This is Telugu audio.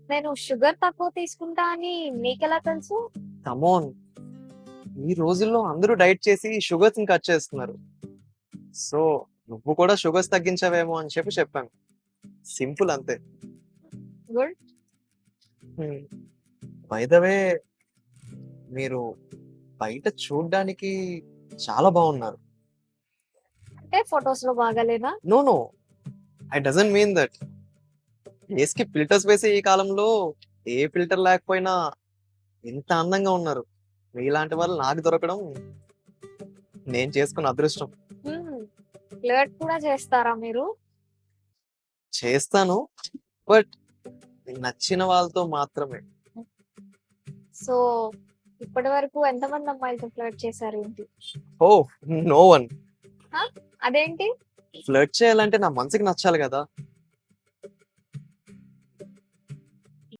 నేను షుగర్ తక్కువ తీసుకుంటా అని మీకెలా తెలుసు? కమోన్, ఈ రోజుల్లో అందరూ డైట్ చేసి షుగర్స్ ని కట్ చేస్తున్నారు. సో నువ్వు కూడా షుగర్స్ తగ్గించావేమో అని చెప్పాను. సింపుల్ అంతే. గుడ్. బై ద వే, మీరు బయట చూడ్డానికి చాలా బాగున్నారు. అంటే ఫొటోస్ లో బాగాలేనా? No no, I doesn't mean that. Face కి ఫిల్టర్స్ వేసే ఈ కాలంలో ఏ ఫిల్టర్ లేకపోయినా ఇంత అందంగా ఉన్నారు. మీలాంటి వాళ్ళు నాకు దొరకడం నేను చేసుకున్న అదృష్టం. ఫ్లర్ట్ కూడా చేస్తారా మీరు? చేస్తాను, బట్ నచ్చిన వాళ్ళతో మాత్రమే. సో ఇప్పటి వరకు ఎంతమంది అమ్మాయిలతో ఫ్లర్ట్ చేశారు ఏంటి? ఓ, నో వన్. అదేంటి? ఫ్లర్ట్ చేయాలంటే నా మనసుకి నచ్చాలి కదా.